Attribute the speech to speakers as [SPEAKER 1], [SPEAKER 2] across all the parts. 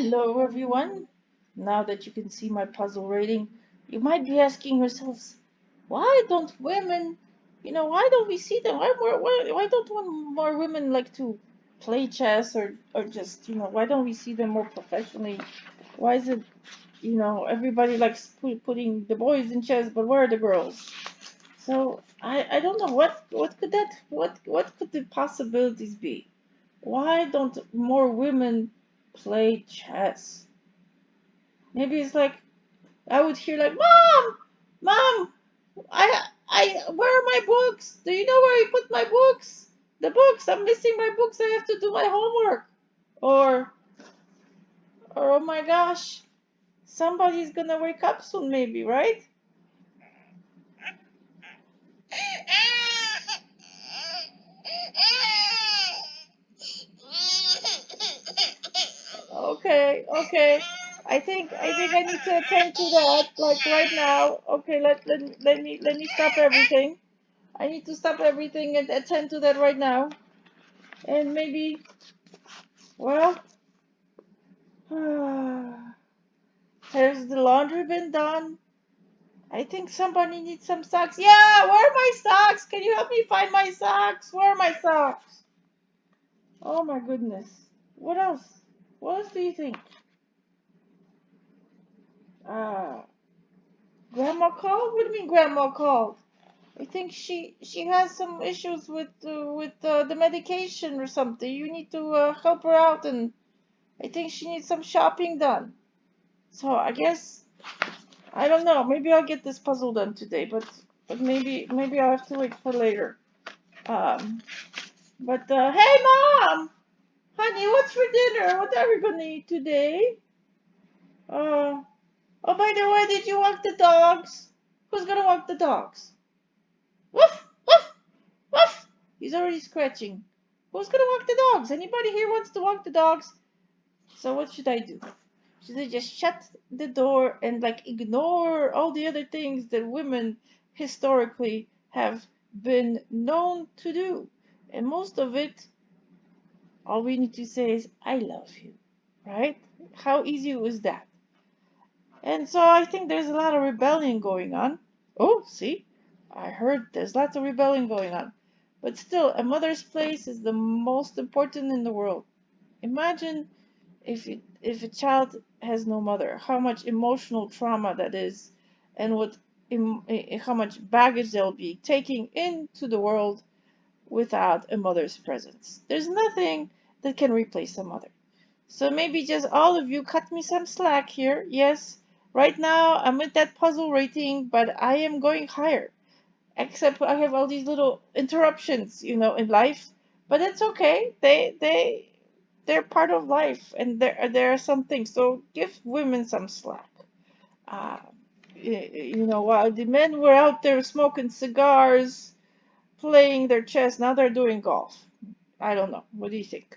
[SPEAKER 1] Hello, everyone. Now that you can see my puzzle rating, you might be asking yourselves, why don't women, why don't we see them? Why don't more women like to play chess or just, why don't we see them more professionally? Why is it, everybody likes putting the boys in chess, but where are the girls? So I don't know what could the possibilities be? Why don't more women play chess? Maybe it's like I would hear like, Mom, where are my books? Do you know where you put my books? The books, I'm missing my books. I have to do my homework. Or, or oh my gosh, somebody's gonna wake up soon, maybe, right? Okay. I think I need to attend to that like right now. Okay, let me stop everything. I need to stop everything and attend to that right now. And maybe, well, has the laundry been done? I think somebody needs some socks. Yeah, where are my socks? Can you help me find my socks? Where are my socks? Oh my goodness. What else? What else do you think? Uh, Grandma called? What do you mean Grandma called? I think she has some issues with the medication or something. You need to help her out, and I think she needs some shopping done. So I guess I don't know. Maybe I'll get this puzzle done today, but maybe I'll have to wait for later. Um, but hey, Mom, honey, what's for dinner? What are we gonna eat today? Uh, oh, by the way, did you walk the dogs? Who's gonna walk the dogs? Woof, woof, woof. He's already scratching. Who's gonna walk the dogs? Anybody here wants to walk the dogs? So what should I do? Should I just shut the door and like ignore all the other things that women historically have been known to do? And most of it, all we need to say is, I love you, right? How easy was that? And so I think there's a lot of rebellion going on. Oh, see, I heard there's lots of rebellion going on. But still, a mother's place is the most important in the world. Imagine if a child has no mother, how much emotional trauma that is, and how much baggage they'll be taking into the world without a mother's presence. There's nothing that can replace a mother. So maybe just all of you cut me some slack here. Yes, right now I'm at that puzzle rating, but I am going higher. Except I have all these little interruptions, in life. But it's okay. They're part of life, and there are some things. So give women some slack. Uh, while the men were out there smoking cigars, playing their chess, now they're doing golf. I don't know. What do you think?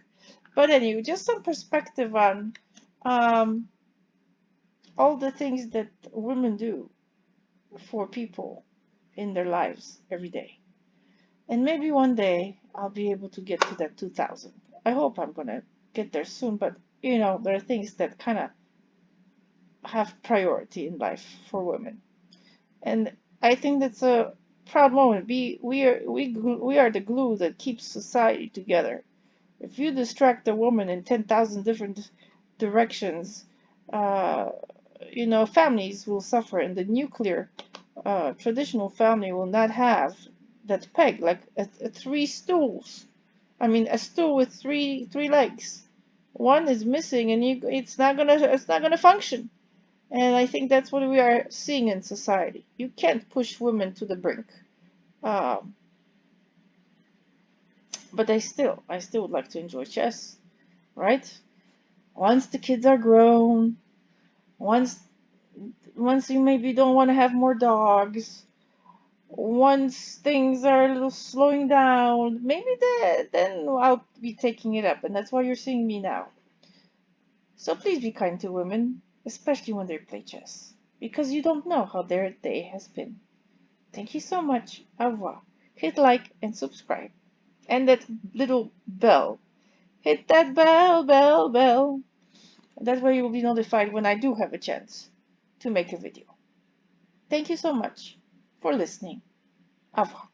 [SPEAKER 1] But anyway, just some perspective on um, all the things that women do for people in their lives every day. And maybe one day I'll be able to get to that 2000. I hope I'm gonna get there soon, but there are things that kind of have priority in life for women. And I think that's a proud moment. We are the glue that keeps society together. If you distract a woman in 10,000 different directions, uh, families will suffer, and the nuclear traditional family will not have that peg, like a three stools. I mean, a stool with three legs. One is missing, and it's not gonna function. And I think that's what we are seeing in society. You can't push women to the brink. Um, but I still would like to enjoy chess, right? Once the kids are grown, once once you maybe don't want to have more dogs, once things are a little slowing down, maybe then I'll be taking it up, and that's why you're seeing me now. So please be kind to women, especially when they play chess, because you don't know how their day has been. Thank you so much. Au revoir. Hit like and subscribe. And that little bell. Hit that bell, bell, bell. That way you will be notified when I do have a chance to make a video. Thank you so much for listening. Au revoir.